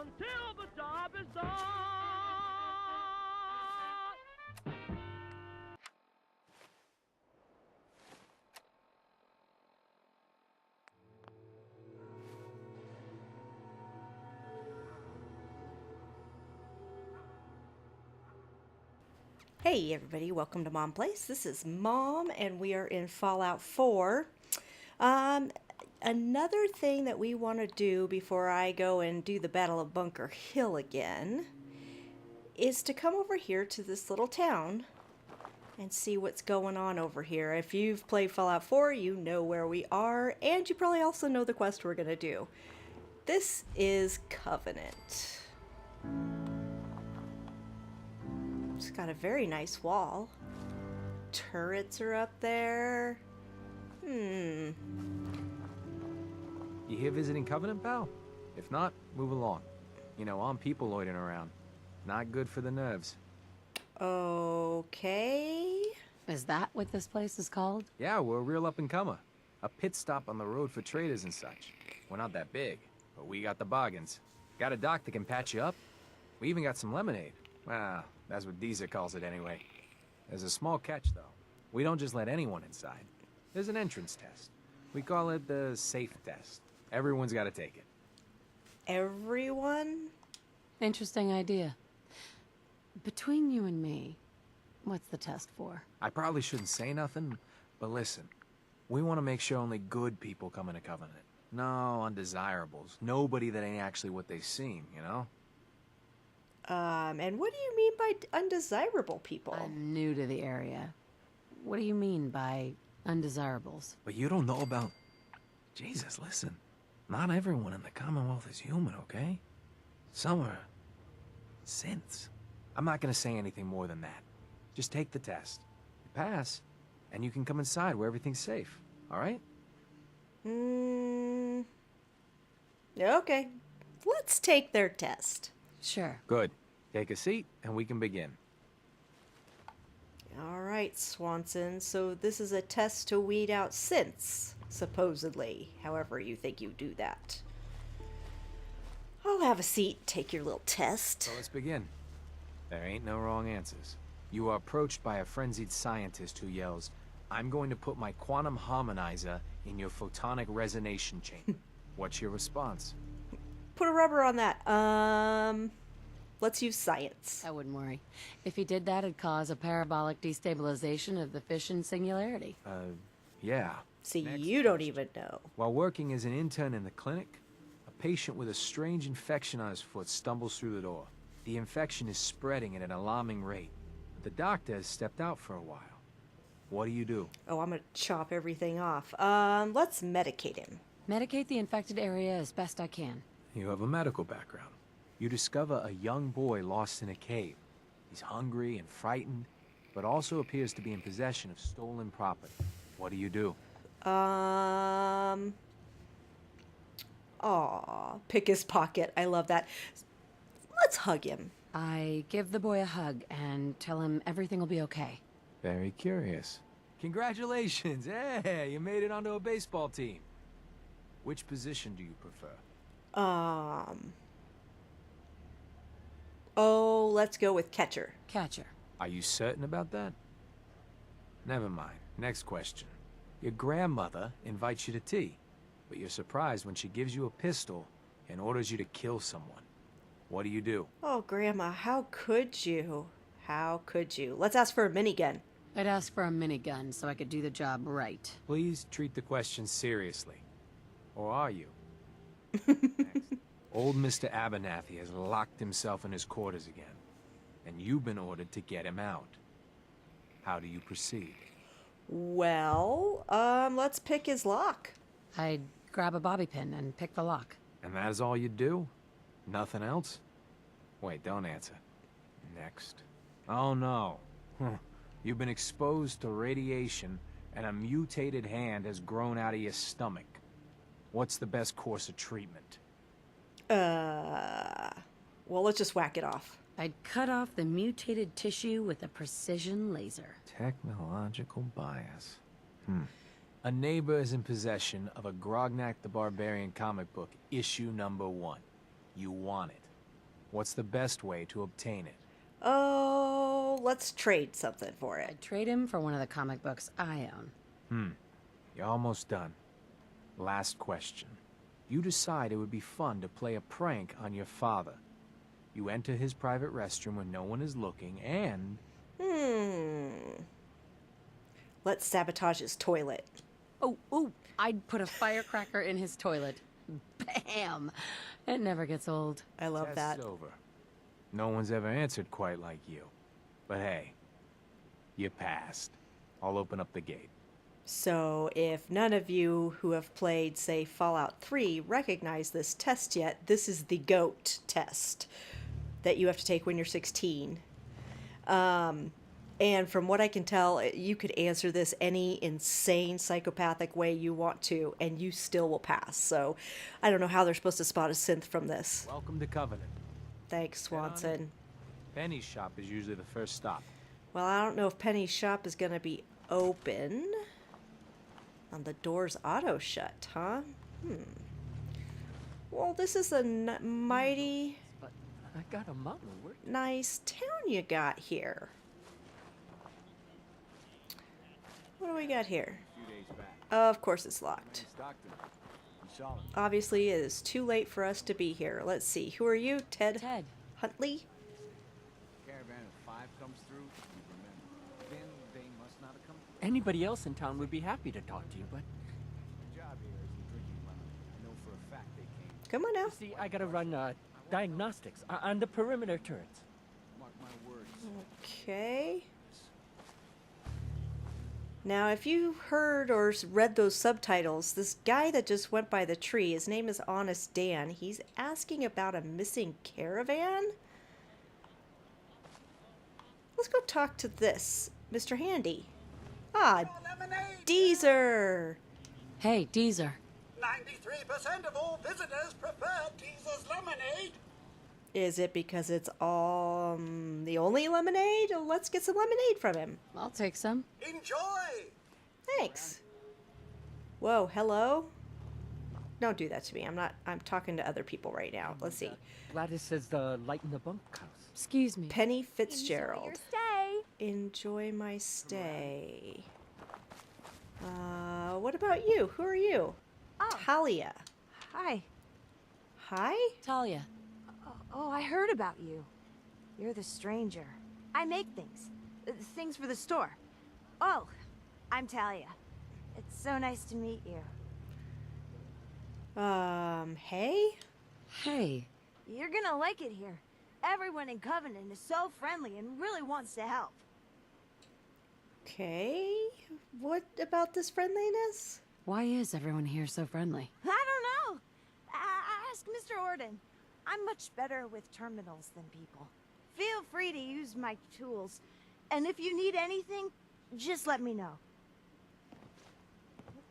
until the job is done. Hey everybody, welcome to Mom Plays. This is Mom and we are in Fallout 4. Another thing that we want to do before I go and do the Battle of Bunker Hill again is to come over here to this little town and see what's going on over here. If you've played Fallout 4, you know where we are, and you probably also know the quest we're going to do. This is Covenant. It's got a very nice wall. Turrets are up there. You here visiting Covenant, pal? If not, move along. You know, I'm people loitering around. Not good for the nerves. Okay. Is that what this place is called? Yeah, we're a real up-and-comer. A pit stop on the road for traders and such. We're not that big, but we got the bargains. Got a dock that can patch you up. We even got some lemonade. Well, that's what Deezer calls it anyway. There's a small catch, though. We don't just let anyone inside. There's an entrance test. We call it the safe test. Everyone's got to take it. Everyone? Interesting idea. Between you and me, what's the test for? I probably shouldn't say nothing, but listen. We want to make sure only good people come into Covenant. No undesirables. Nobody that ain't actually what they seem, you know? And what do you mean by undesirable people? I'm new to the area. What do you mean by undesirables? But you don't know about... Jesus, listen. Not everyone in the Commonwealth is human, okay? Some are... synths. I'm not gonna say anything more than that. Just take the test. You pass, and you can come inside where everything's safe, alright? Okay. Let's take their test. Sure. Good. Take a seat, and we can begin. Alright, Swanson. So this is a test to weed out synths, supposedly. However you think you do that. I'll have a seat, take your little test. So let's begin. There ain't no wrong answers. You are approached by a frenzied scientist who yells, "I'm going to put my quantum harmonizer in your photonic resonation chamber." What's your response? Put a rubber on that. Let's use science. I wouldn't worry. If he did that, it'd cause a parabolic destabilization of the fission singularity. Yeah. See, Next you don't even know. While working as an intern in the clinic, a patient with a strange infection on his foot stumbles through the door. The infection is spreading at an alarming rate. The doctor has stepped out for a while. What do? Oh, I'm gonna chop everything off. Let's medicate him. Medicate the infected area as best I can. You have a medical background. You discover a young boy lost in a cave. He's hungry and frightened, but also appears to be in possession of stolen property. What do? Aw, pick his pocket. I love that. Let's hug him. I give the boy a hug and tell him everything will be okay. Very curious. Congratulations! Hey, you made it onto a baseball team. Which position do you prefer? Oh, let's go with catcher. Catcher. Are you certain about that? Never mind. Next question. Your grandmother invites you to tea, but you're surprised when she gives you a pistol and orders you to kill someone. What do? Oh, Grandma, how could you? How could you? Let's ask for a minigun. I'd ask for a minigun so I could do the job right. Please treat the question seriously. Or are you? Next. Old Mr. Abernathy has locked himself in his quarters again, and you've been ordered to get him out. How do you proceed? Well, let's pick his lock. I'd grab a bobby pin and pick the lock. And that is all you do? Nothing else? Wait, don't answer. Next. Oh no. You've been exposed to radiation, and a mutated hand has grown out of your stomach. What's the best course of treatment? Well, let's just whack it off. I'd cut off the mutated tissue with a precision laser. Technological bias. A neighbor is in possession of a Grognak the Barbarian comic book, issue number 1. You want it. What's the best way to obtain it? Oh, let's trade something for it. I'd trade him for one of the comic books I own. You're almost done. Last question. You decide it would be fun to play a prank on your father. You enter his private restroom when no one is looking, and... Let's sabotage his toilet. Oh, I'd put a firecracker in his toilet. Bam! It never gets old. I love that. Test's over. No one's ever answered quite like you. But hey, you passed. I'll open up the gate. So if none of you who have played, say, Fallout 3 recognize this test yet, this is the GOAT test that you have to take when you're 16. And from what I can tell, you could answer this any insane psychopathic way you want to, and you still will pass. So I don't know how they're supposed to spot a synth from this. Welcome to Covenant. Thanks, Swanson. Penny's shop is usually the first stop. Well, I don't know if Penny's shop is going to be open. And the door's auto shut, huh? Well, this is a mighty But I got a mountain of work. nice town you got here. What do we got here? Of course it's locked. Obviously, it is too late for us to be here. Let's see. Who are you? Ted Huntley? Caravan of 5 comes through, you remember. Then they must not have come. Anybody else in town would be happy to talk to you, but The job here isn't drinking lemon. I know for a fact they came. Come on now. see, I gotta run diagnostics on the perimeter turrets. Mark my words. Okay. Now, if you heard or read those subtitles, this guy that just went by the tree, his name is Honest Dan. He's asking about a missing caravan. Let's go talk to this, Mr. Handy. Ah, Deezer. Hey, Deezer. 93% of all visitors prefer Deezer's lemonade. Is it because it's all the only lemonade? Let's get some lemonade from him. I'll take some. Enjoy! Thanks. Whoa, hello? Don't do that to me. I'm talking to other people right now. Let's see. Gladys says the light in the bunkhouse. Excuse me. Penny Fitzgerald. Enjoy your stay. Enjoy my stay. What about you? Who are you? Oh. Talia. Hi. Hi? Talia. Oh, I heard about you. You're the stranger. I make things. Things for the store. Oh, I'm Talia. It's so nice to meet you. Hey? Hey. You're gonna like it here. Everyone in Covenant is so friendly and really wants to help. Okay. What about this friendliness? Why is everyone here so friendly? I don't know. Ask Mr. Orden. I'm much better with terminals than people. Feel free to use my tools. And if you need anything, just let me know.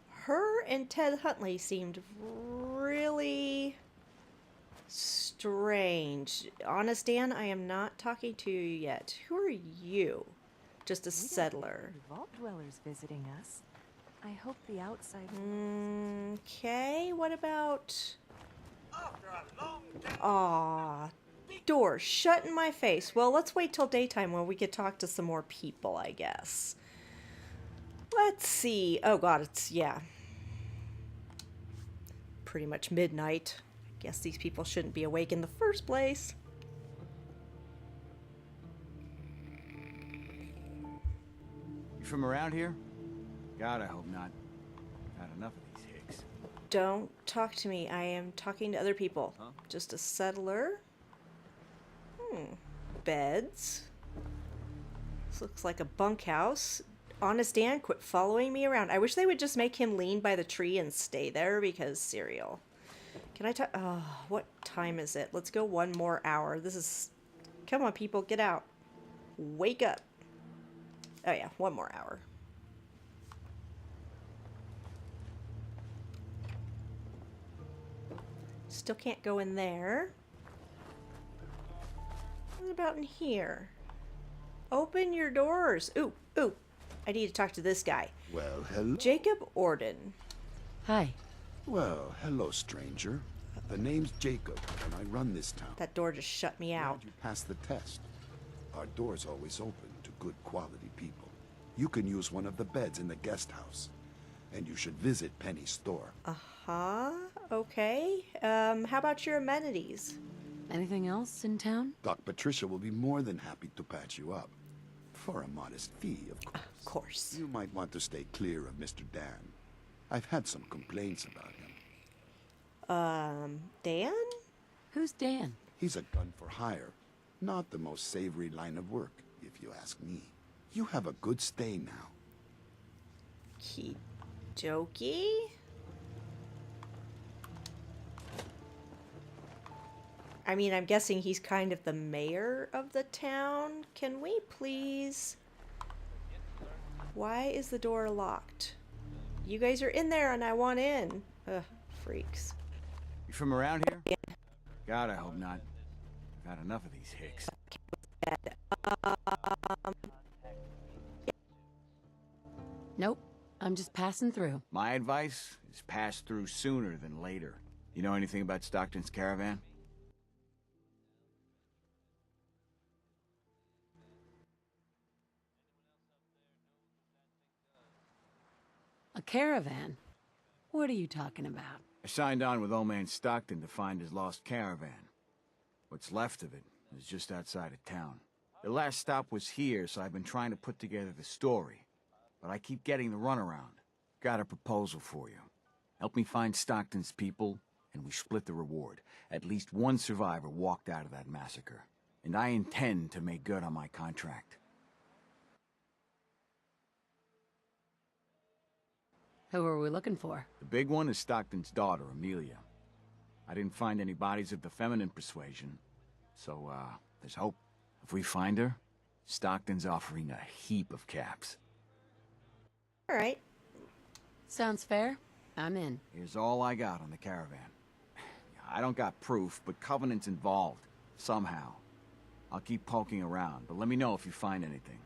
Her and Ted Huntley seemed really strange. Honest Dan, I am not talking to you yet. Who are you? Just a settler. Vault dwellers visiting us. I hope the outside. Okay, what about... After a long day, Aw, door shut in my face. Well, let's wait till daytime when we could talk to some more people, I guess. Let's see. Oh god, it's, yeah. Pretty much midnight. I guess these people shouldn't be awake in the first place. You from around here? God, I hope not. Had enough of these hicks. Don't talk to me. I am talking to other people. Huh? Just a settler. Beds. This looks like a bunkhouse. Honest Dan, quit following me around. I wish they would just make him lean by the tree and stay there because cereal. Can I talk? Oh, what time is it? Let's go one more hour. This is... Come on, people, get out. Wake up. Oh yeah, one more hour. Still can't go in there. What about in here? Open your doors. Ooh, ooh. I need to talk to this guy. Well, hello. Jacob Orden. Hi. Well, hello, stranger. The name's Jacob, and I run this town. That door just shut me out. Glad you passed the test. Our door's always open to good quality people. You can use one of the beds in the guest house. And you should visit Penny's store. Uh-huh. Okay. How about your amenities? Anything else in town? Doc Patricia will be more than happy to patch you up. For a modest fee, of course. Of course. You might want to stay clear of Mr. Dan. I've had some complaints about him. Dan? Who's Dan? He's a gun for hire. Not the most savory line of work, if you ask me. You have a good stay now. Keep jokey. I mean, I'm guessing he's kind of the mayor of the town. Can we please... Why is the door locked? You guys are in there and I want in. Ugh, freaks. You from around here? Yeah. God, I hope not. I've had enough of these hicks. Nope. I'm just passing through. My advice is pass through sooner than later. You know anything about Stockton's caravan? A caravan? What are you talking about? I signed on with old man Stockton to find his lost caravan. What's left of it is just outside of town. The last stop was here, so I've been trying to put together the story. But I keep getting the runaround. Got a proposal for you. Help me find Stockton's people, and we split the reward. At least one survivor walked out of that massacre. And I intend to make good on my contract. Who are we looking for? The big one is Stockton's daughter, Amelia. I didn't find any bodies of the feminine persuasion, so, there's hope. If we find her, Stockton's offering a heap of caps. All right. Sounds fair. I'm in. Here's all I got on the caravan. I don't got proof, but Covenant's involved. Somehow. I'll keep poking around, but let me know if you find anything.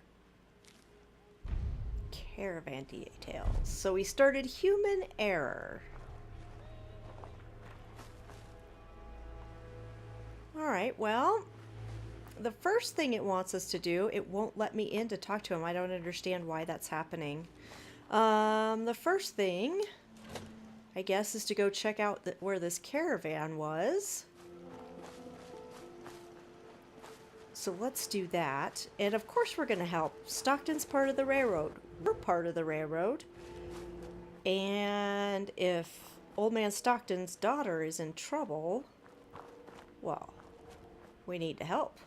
Caravan details. So we started human error. Alright, well, the first thing it wants us to do, it won't let me in to talk to him. I don't understand why that's happening. The first thing, I guess, is to go check out where this caravan was. So let's do that. And of course we're going to help. Stockton's part of the railroad. We're part of the railroad. And if Old Man Stockton's daughter is in trouble, well, we need to help.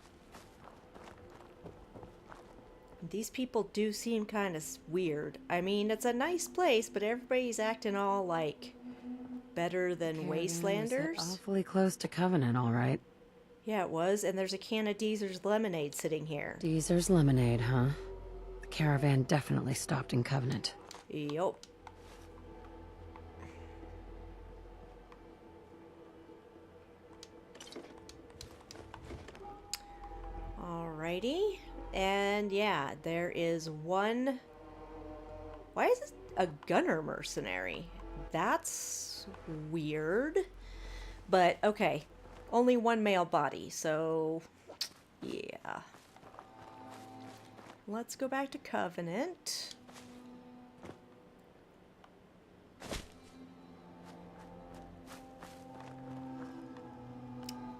These people do seem kind of weird. I mean, it's a nice place, but everybody's acting all like better than Wastelanders. Awfully close to Covenant, all right. Yeah, it was, and there's a can of Deezer's lemonade sitting here. Deezer's lemonade, huh? The caravan definitely stopped in Covenant. Yup. Alrighty. And yeah, there is one... Why is this a gunner mercenary? That's weird. But, okay. Only one male body, so... yeah. Let's go back to Covenant.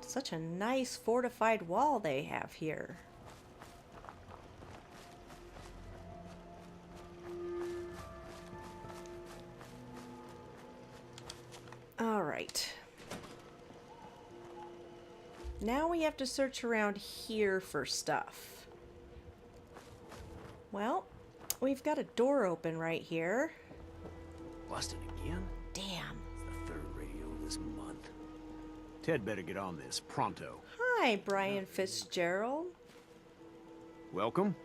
Such a nice fortified wall they have here. All right. Now we have to search around here for stuff. Well, we've got a door open right here. Busted again? Damn. It's the third radio this month. Ted better get on this, pronto. Hi, Brian Fitzgerald. Welcome.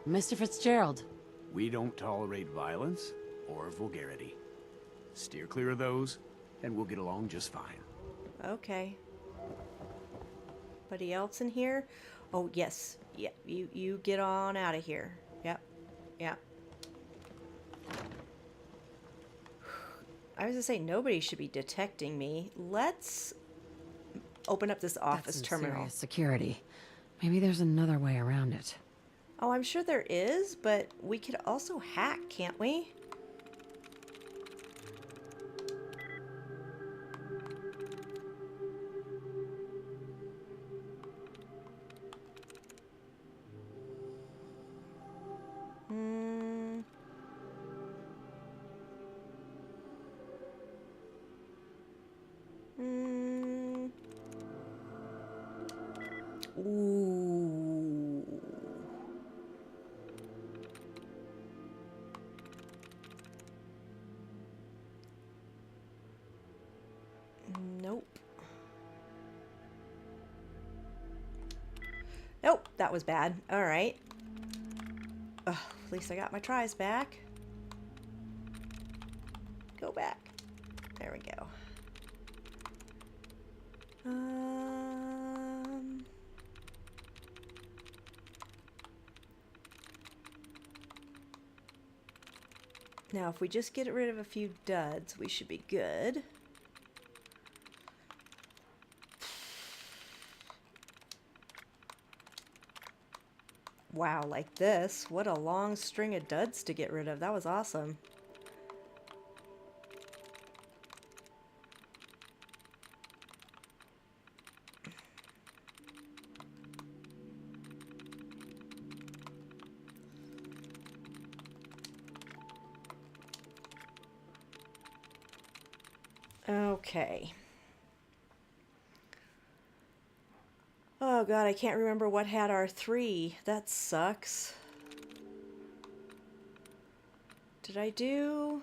Mr. Fitzgerald. We don't tolerate violence or vulgarity. Steer clear of those, and we'll get along just fine. Okay. Anybody else in here? Oh, yes. Yeah, you get on out of here. Yep. Yep. I was gonna say, nobody should be detecting me. Let's open up this office That's some terminal. serious security. Maybe there's another way around it. Oh, I'm sure there is, but we could also hack, can't we? Ooh. Nope. Nope, that was bad. All right. Ugh, at least I got my tries back. Go back. There we go. Now, if we just get rid of a few duds, we should be good. Wow, like this. What a long string of duds to get rid of. That was awesome. Okay. Oh god, I can't remember what had our 3. That sucks. Did I do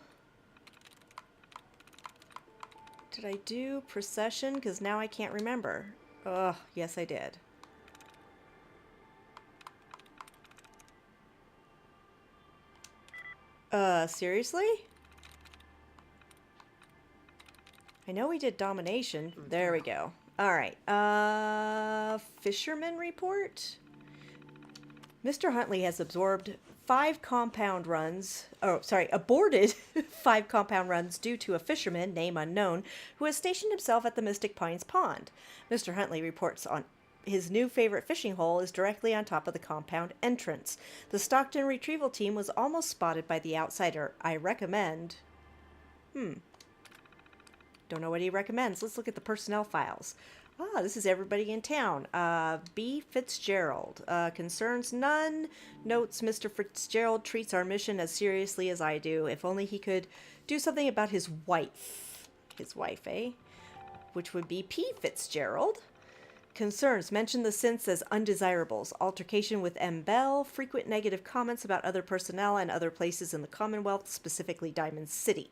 procession? Because now I can't remember. Oh, yes I did. Seriously? I know we did domination. There we go. Alright, fisherman report? Mr. Huntley has absorbed 5 compound runs, aborted 5 compound runs due to a fisherman, name unknown, who has stationed himself at the Mystic Pines Pond. Mr. Huntley reports on his new favorite fishing hole is directly on top of the compound entrance. The Stockton retrieval team was almost spotted by the outsider. I recommend... Don't know what he recommends. Let's look at the personnel files. Ah, this is everybody in town. B. Fitzgerald. Concerns none. Notes Mr. Fitzgerald treats our mission as seriously as I do. If only he could do something about his wife. His wife, eh? Which would be P. Fitzgerald. Concerns mention the synths as undesirables. Altercation with M. Bell. Frequent negative comments about other personnel and other places in the Commonwealth, specifically Diamond City.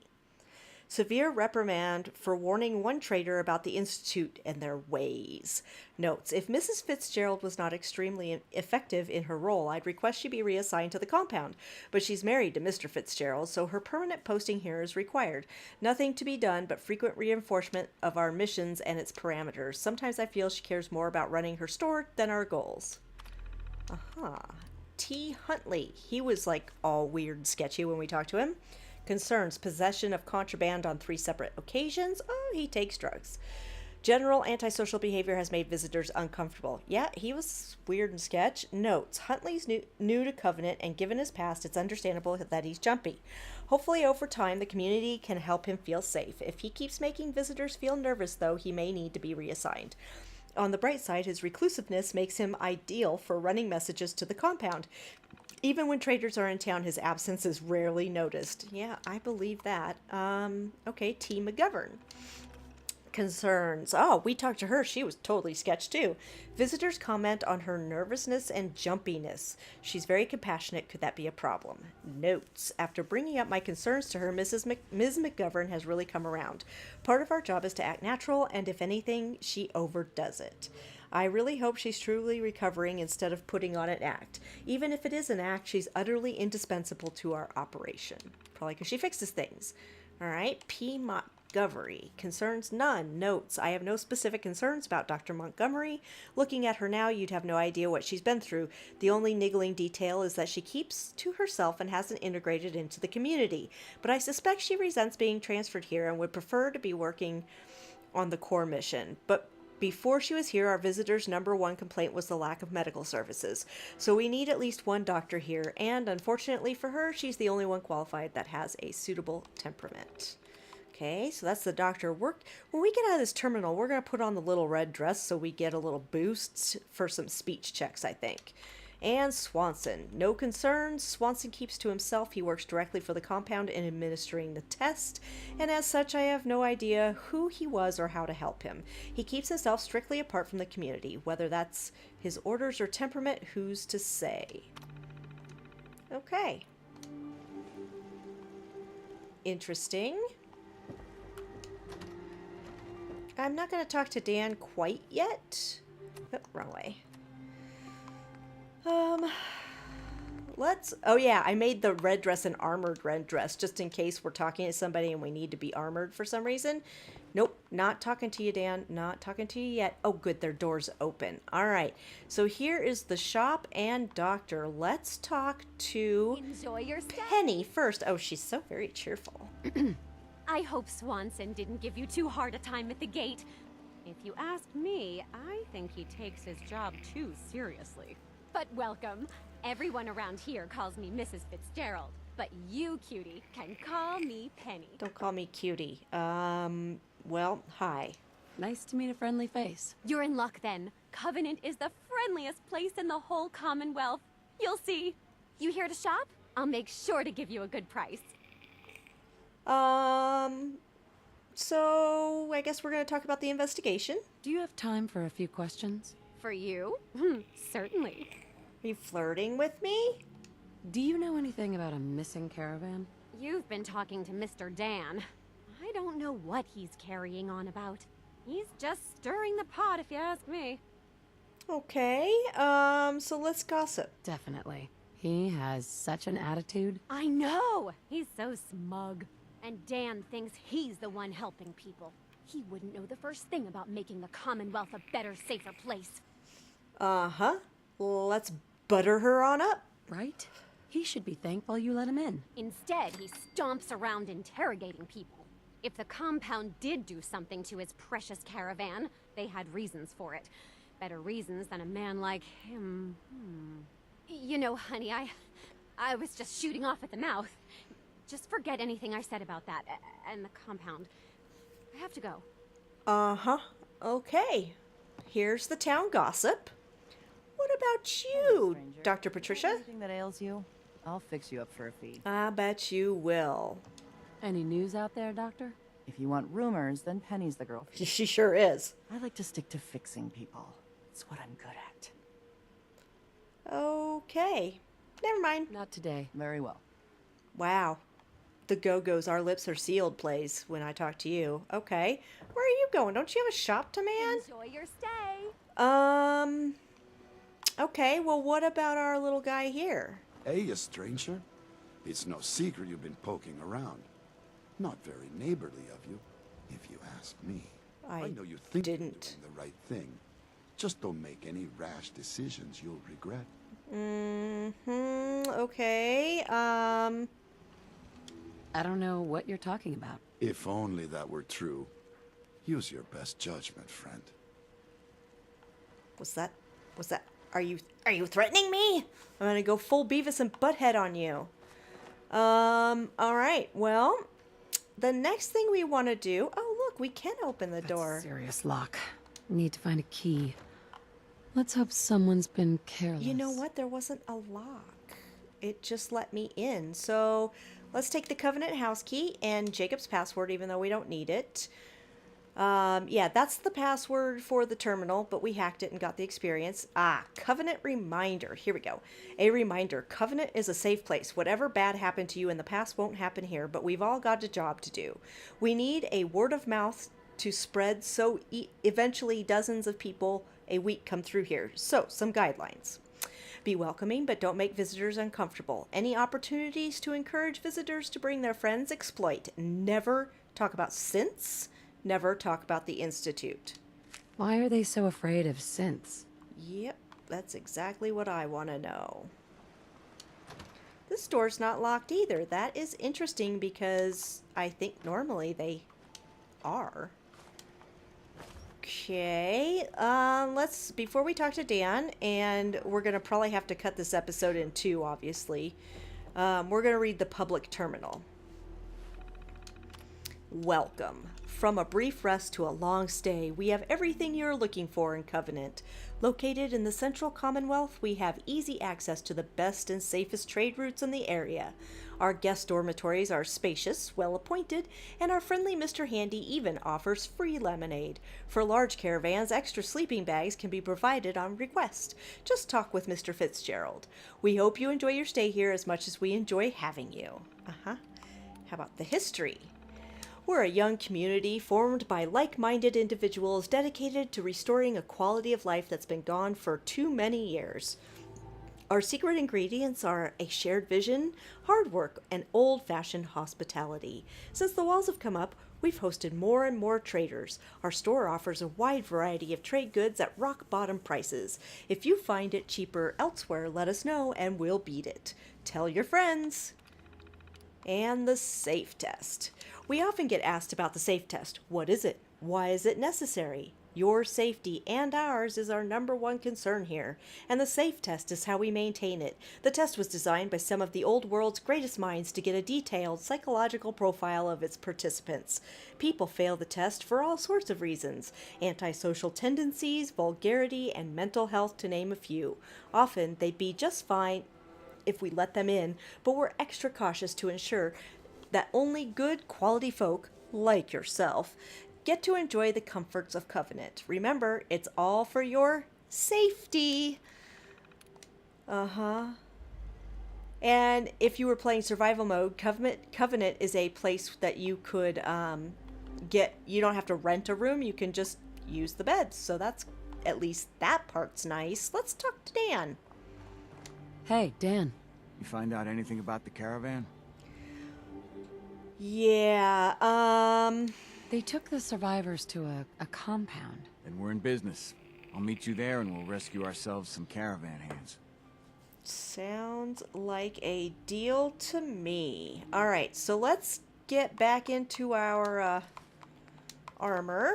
Severe reprimand for warning one trader about the Institute and their ways. Notes, if Mrs. Fitzgerald was not extremely effective in her role, I'd request she be reassigned to the compound. But she's married to Mr. Fitzgerald, so her permanent posting here is required. Nothing to be done but frequent reinforcement of our missions and its parameters. Sometimes I feel she cares more about running her store than our goals. T. Huntley. He was like all weird and sketchy when we talked to him. Concerns possession of contraband on 3 separate occasions. Oh, he takes drugs. General antisocial behavior has made visitors uncomfortable. Yeah, he was weird and sketch. Notes, Huntley's new to Covenant, and given his past, it's understandable that he's jumpy. Hopefully over time, the community can help him feel safe. If he keeps making visitors feel nervous, though, he may need to be reassigned. On the bright side, his reclusiveness makes him ideal for running messages to the compound. Even when traders are in town, his absence is rarely noticed. Yeah, I believe that. Okay, T. McGovern. Concerns. Oh, we talked to her. She was totally sketch, too. Visitors comment on her nervousness and jumpiness. She's very compassionate. Could that be a problem? Notes. After bringing up my concerns to her, Ms. McGovern has really come around. Part of our job is to act natural, and if anything, she overdoes it. I really hope she's truly recovering instead of putting on an act. Even if it is an act, she's utterly indispensable to our operation. Probably because she fixes things. All right, P. Discovery. Concerns none. Notes. I have no specific concerns about Dr. Montgomery. Looking at her now, you'd have no idea what she's been through. The only niggling detail is that she keeps to herself and hasn't integrated into the community. But I suspect she resents being transferred here and would prefer to be working on the core mission. But before she was here, our visitors' #1 complaint was the lack of medical services. So we need at least one doctor here, and unfortunately for her, she's the only one qualified that has a suitable temperament. Okay, so that's the doctor. When we get out of this terminal, we're going to put on the little red dress so we get a little boost for some speech checks, I think. And Swanson. No concerns. Swanson keeps to himself. He works directly for the compound in administering the test, and as such, I have no idea who he was or how to help him. He keeps himself strictly apart from the community. Whether that's his orders or temperament, who's to say? Okay. Interesting. I'm not going to talk to Dan quite yet. Oh, wrong way. Oh yeah, I made the red dress an armored red dress, just in case we're talking to somebody and we need to be armored for some reason. Nope, not talking to you, Dan. Not talking to you yet. Oh, good, their door's open. All right, so here is the shop and doctor. Let's talk to Enjoy your stay. Penny first. Oh, she's so very cheerful. I hope Swanson didn't give you too hard a time at the gate. If you ask me, I think he takes his job too seriously. But welcome. Everyone around here calls me Mrs. Fitzgerald, but you, cutie, can call me Penny. Don't call me cutie. Well, hi. Nice to meet a friendly face. You're in luck then. Covenant is the friendliest place in the whole Commonwealth. You'll see. You here to shop? I'll make sure to give you a good price. So I guess we're going to talk about the investigation. Do you have time for a few questions? For you? Certainly. Are you flirting with me? Do you know anything about a missing caravan? You've been talking to Mr. Dan. I don't know what he's carrying on about. He's just stirring the pot, if you ask me. Okay, so let's gossip. Definitely. He has such an attitude. I know! He's so smug. And Dan thinks he's the one helping people. He wouldn't know the first thing about making the Commonwealth a better, safer place. Uh-huh. Let's butter her on up. Right? He should be thankful you let him in. Instead, he stomps around interrogating people. If the compound did do something to his precious caravan, they had reasons for it. Better reasons than a man like him. You know, honey, I was just shooting off at the mouth. Just forget anything I said about that and the compound. I have to go. Uh-huh. Okay. Here's the town gossip. What about you, Dr. Patricia? Anything that ails you, I'll fix you up for a fee. I bet you will. Any news out there, Doctor? If you want rumors, then Penny's the girl. She sure is. I like to stick to fixing people. It's what I'm good at. Okay. Never mind. Not today. Very well. Wow. The Go-Go's Our Lips Are Sealed plays when I talk to you. Okay. Where are you going? Don't you have a shop to man? Enjoy your stay. Okay, well, what about our little guy here? Hey, a stranger. It's no secret you've been poking around. Not very neighborly of you, if you ask me. I know you think you're doing the right thing. Just don't make any rash decisions you'll regret. Okay, I don't know what you're talking about. If only that were true. Use your best judgment, friend. Was that, are you threatening me? I'm gonna go full Beavis and Butthead on you. Alright, well, the next thing we want to do, oh look, we can open the door. Serious lock. Need to find a key. Let's hope someone's been careless. You know what? There wasn't a lock. It just let me in. So let's take the Covenant house key and Jacob's password, even though we don't need it. Yeah, that's the password for the terminal, but we hacked it and got the experience. Covenant reminder. Here we go. A reminder. Covenant is a safe place. Whatever bad happened to you in the past won't happen here, but we've all got a job to do. We need a word of mouth to spread so eventually dozens of people a week come through here. So, some guidelines. Be welcoming, but don't make visitors uncomfortable. Any opportunities to encourage visitors to bring their friends, exploit. Never talk about synths, never talk about the Institute. Why are they so afraid of synths? Yep, that's exactly what I want to know. This door's not locked either. That is interesting because I think normally they are. Okay, before we talk to Dan, and we're going to probably have to cut this episode in two, obviously, we're going to read the public terminal. Welcome. From a brief rest to a long stay, we have everything you're looking for in Covenant. Located in the central Commonwealth, we have easy access to the best and safest trade routes in the area. Our guest dormitories are spacious, well-appointed, and our friendly Mr. Handy even offers free lemonade. For large caravans, extra sleeping bags can be provided on request. Just talk with Mr. Fitzgerald. We hope you enjoy your stay here as much as we enjoy having you. How about the history? We're a young community formed by like-minded individuals dedicated to restoring a quality of life that's been gone for too many years. Our secret ingredients are a shared vision, hard work, and old-fashioned hospitality. Since the walls have come up, we've hosted more and more traders. Our store offers a wide variety of trade goods at rock-bottom prices. If you find it cheaper elsewhere, let us know and we'll beat it. Tell your friends. And the safe test. We often get asked about the safe test. What is it? Why is it necessary? Your safety and ours is our #1 concern here, and the safe test is how we maintain it. The test was designed by some of the old world's greatest minds to get a detailed psychological profile of its participants. People fail the test for all sorts of reasons: antisocial tendencies, vulgarity, and mental health, to name a few. Often they'd be just fine if we let them in, but we're extra cautious to ensure that only good quality folk, like yourself, get to enjoy the comforts of Covenant. Remember, it's all for your safety. And if you were playing survival mode, Covenant is a place that you could you don't have to rent a room, you can just use the beds. So that's, at least that part's nice. Let's talk to Dan. Hey, Dan. You find out anything about the caravan? Yeah, They took the survivors to a compound. Then we're in business. I'll meet you there and we'll rescue ourselves some caravan hands. Sounds like a deal to me. Alright, so let's get back into our armor.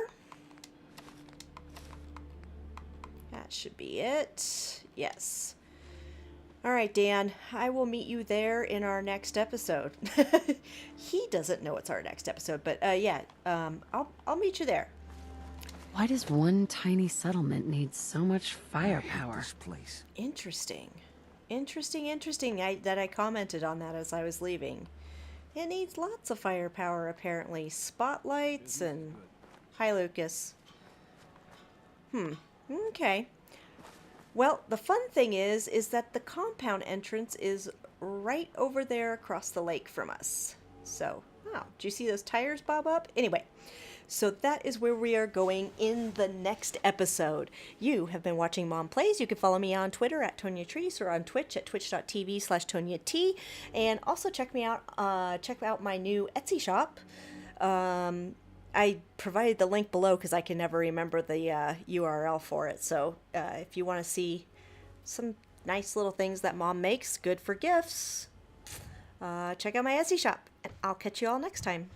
That should be it. Yes. Alright, Dan, I will meet you there in our next episode. He doesn't know it's our next episode, but yeah, I'll meet you there. Why does one tiny settlement need so much firepower? This place. Interesting. Interesting. That I commented on that as I was leaving. It needs lots of firepower, apparently. Spotlights and... Hi, Lucas. Okay. Well, the fun thing is that the compound entrance is right over there across the lake from us. So, wow, did you see those tires bob up? Anyway, so that is where we are going in the next episode. You have been watching Mom Plays. You can follow me on Twitter at Tonya Treese or on Twitch at twitch.tv/TonyaT. And also check out my new Etsy shop. I provided the link below because I can never remember the URL for it. So if you want to see some nice little things that Mom makes, good for gifts, check out my Etsy shop. And I'll catch you all next time.